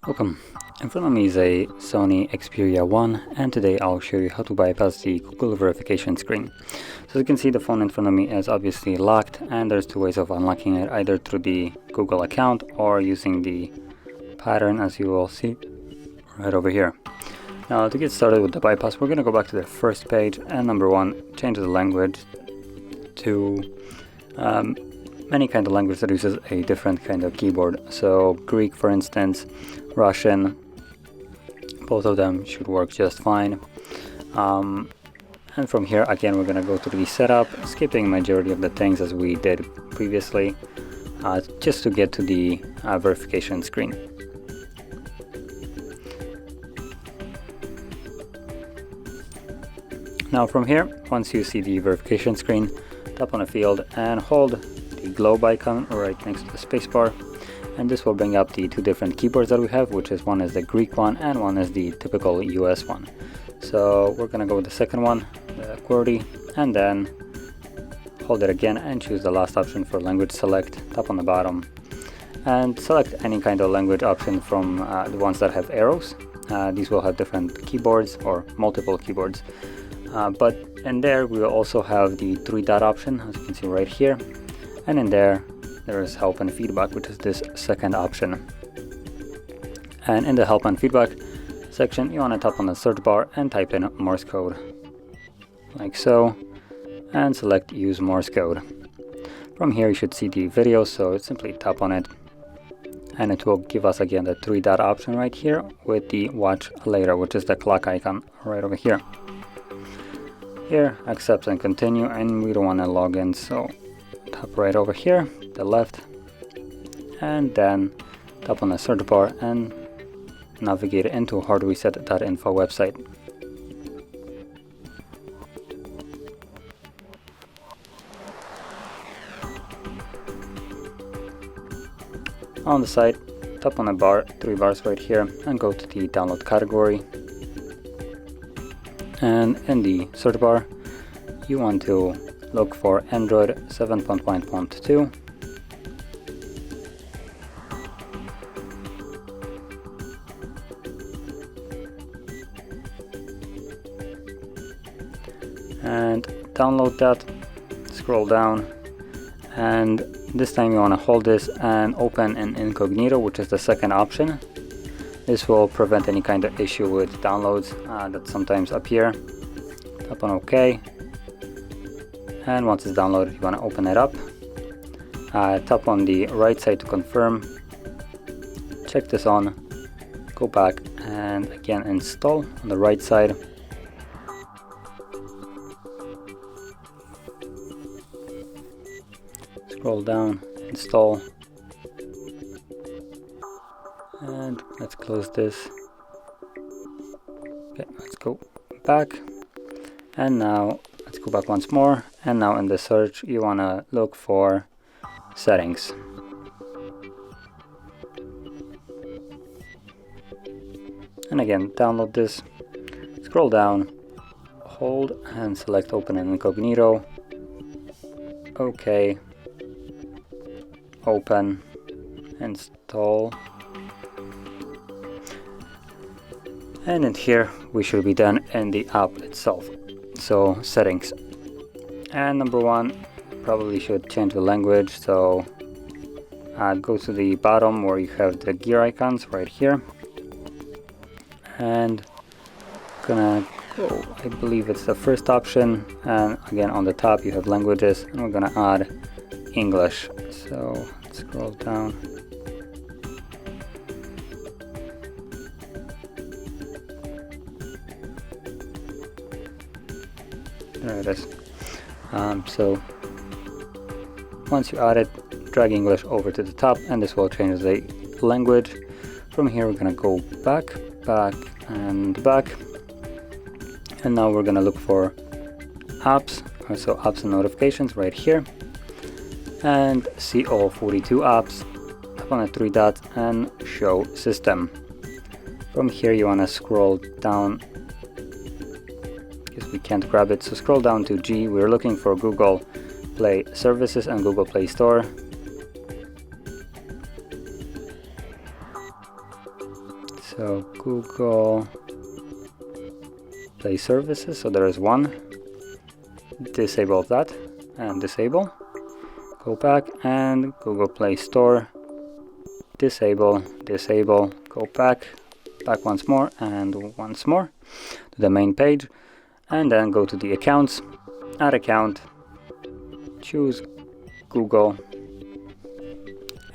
Welcome. In front of me is a SONY Xperia 1, and today I'll show you how to bypass the Google verification screen. So as you can see, the phone in front of me is obviously locked, and there's two ways of unlocking it, either through the Google account or using the pattern, as you will see right over here. Now, to get started with the bypass, we're going to go back to the first page, and number one, change the language to any kind of language that uses a different kind of keyboard. So Greek, for instance, Russian, both of them should work just fine. And from here, again, we're going to go to the setup, skipping majority of the things as we did previously, just to get to the verification screen. Now from here, once you see the verification screen, tap on a field and hold the globe icon right next to the spacebar, and this will bring up the two different keyboards that we have, which is one is the Greek one and one is the typical US one. So we're gonna go with the second one, the QWERTY, and then hold it again and choose the last option for language select. Tap on the bottom and select any kind of language option from the ones that have arrows. These will have different keyboards or multiple keyboards, but in there we will also have the three-dot option, as you can see right here, and in there is help and feedback, which is this second option. And in the help and feedback section, you want to tap on the search bar and type in Morse code, like so, and select use Morse code. From here you should see the video, so simply tap on it and it will give us again the three-dot option right here with the watch later, which is the clock icon right over here. Here, accept and continue, and we don't want to log in, so tap right over here, the left, and then tap on the search bar and navigate into HardReset.info website. On the site, tap on the bar, three bars right here, and go to the download category. And in the search bar, you want to look for Android 7.1.2. And download that, scroll down, and this time you want to hold this and open in incognito, which is the second option. This will prevent any kind of issue with downloads that sometimes appear. Tap on OK, and once it's downloaded, you want to open it up. Tap on the right side to confirm. Check this on. Go back and again install on the right side. Scroll down, install, and let's close this. Okay, let's go back, and now let's go back once more, and now in the search you want to look for settings. And again, download this, scroll down, hold and select open in incognito. OK, open, install, and in here we should be done in the app itself. So settings, and number one, probably should change the language, so go to the bottom where you have the gear icons right here, and gonna go, I believe it's the first option, and again on the top you have languages, and we're gonna add English. So let's scroll down. There it is. So once you add it, drag English over to the top, and this will change the language. From here we're gonna go back, and back, and now we're gonna look for apps, so apps and notifications right here, and see all 42 apps. Tap on the three dots and show system. From here you want to scroll down, because we can't grab it, so scroll down to G. We're looking for Google Play Services and Google Play Store. So Google Play Services, so there is one. Disable that and disable. Go back and Google Play Store. Disable, disable, go back once more and once more to the main page, and then go to the accounts, add account, choose Google,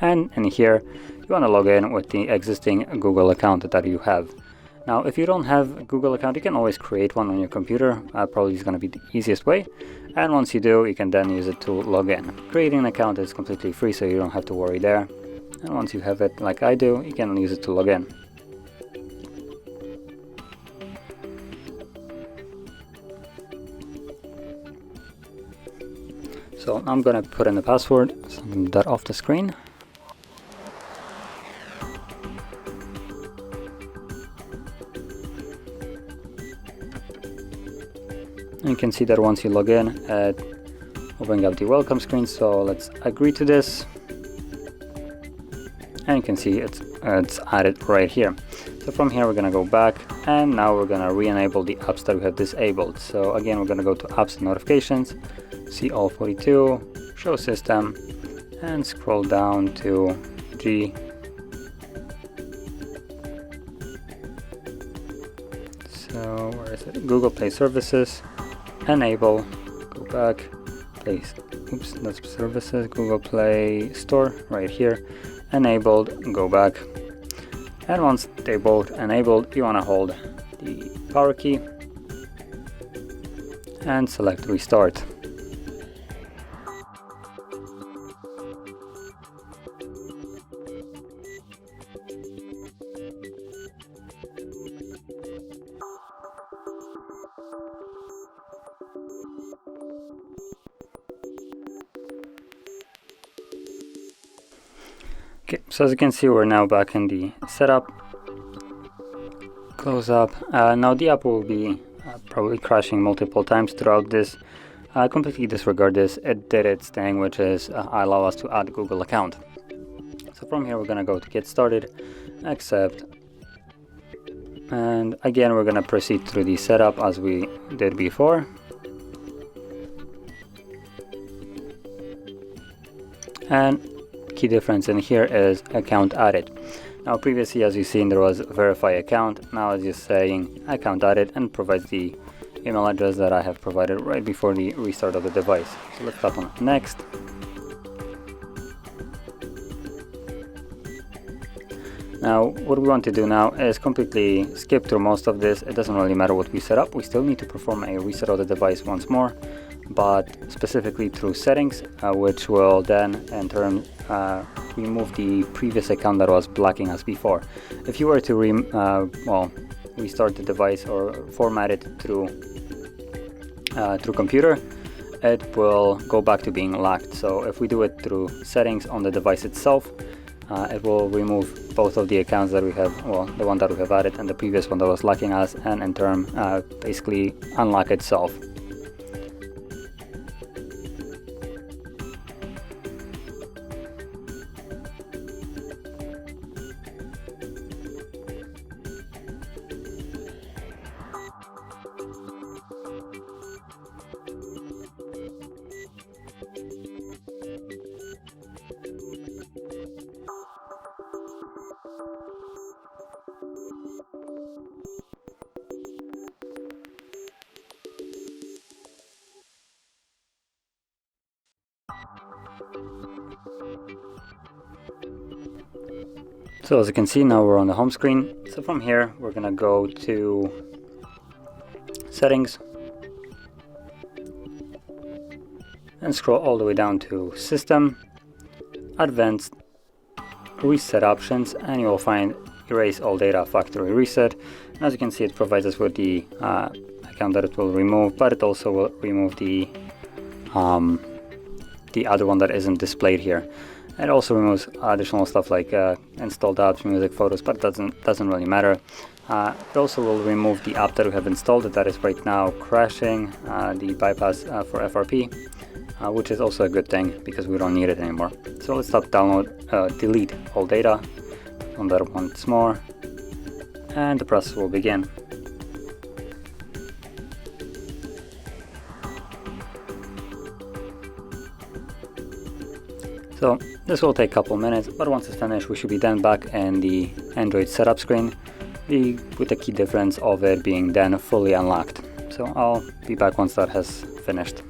and in here you want to log in with the existing Google account that you have. Now if you don't have a Google account, you can always create one on your computer. Probably is going to be the easiest way, and once you do, you can then use it to log in. Creating an account is completely free, so you don't have to worry there. And once you have it like I do, you can use it to log in. So I'm gonna put in the password, so I'm that off the screen. And you can see that once you log in, it will bring up the welcome screen. So let's agree to this. And you can see it's added right here. So from here we're gonna go back, and now we're gonna re-enable the apps that we have disabled. So again, we're gonna go to apps and notifications, see all 42, show system, and scroll down to G. So where is it? Google Play Services, enable, go back, place, oops, that's services, Google Play Store right here, enabled, go back, and once they both enabled, you want to hold the power key and select restart. Okay, so as you can see, we're now back in the setup. Close up. Now the app will be probably crashing multiple times throughout this. Completely disregard this. It did its thing, which is allow us to add a Google account. So from here, we're gonna go to get started, accept, and again, we're gonna proceed through the setup as we did before. And key difference in here is account added. Now previously, as you've seen, there was verify account. Now it's just saying account added and provides the email address that I have provided right before the restart of the device. So let's tap on next. Now what we want to do now is completely skip through most of this. It doesn't really matter what we set up. We still need to perform a reset of the device once more, but specifically through settings, which will then in turn remove the previous account that was blocking us before. If you were to restart the device or format it through computer, it will go back to being locked. So if we do it through settings on the device itself, it will remove both of the accounts that we have, well, the one that we have added and the previous one that was locking us, and in turn basically unlock itself. So as you can see, now we're on the home screen. So from here, we're gonna go to settings and scroll all the way down to system, advanced, reset options, and you will find erase all data factory reset. And as you can see, it provides us with the account that it will remove, but it also will remove the other one that isn't displayed here. It also removes additional stuff like installed apps, music, photos, but it doesn't really matter. It also will remove the app that we have installed that is right now crashing, the bypass for FRP. which is also a good thing because we don't need it anymore. So let's delete all data on that once more, and the process will begin. So this will take a couple minutes, but once it's finished we should be then back in the Android setup screen, with the key difference of it being then fully unlocked. So I'll be back once that has finished.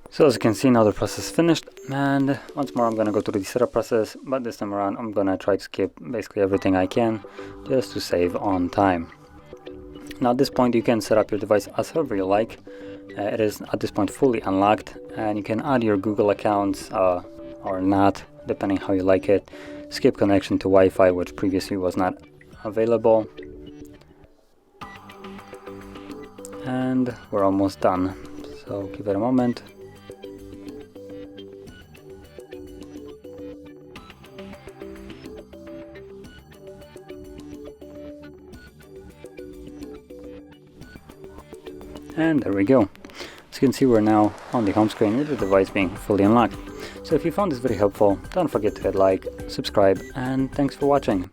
So as you can see, now the process is finished, and once more I'm going to go through the setup process, but this time around I'm going to try to skip basically everything I can just to save on time. Now at this point you can set up your device as however you like. It is at this point fully unlocked, and you can add your Google accounts or not, depending how you like it. Skip connection to Wi-Fi, which previously was not available. And we're almost done, so give it a moment. And there we go. As you can see, we're now on the home screen with the device being fully unlocked. So if you found this video helpful, don't forget to hit like, subscribe, and thanks for watching.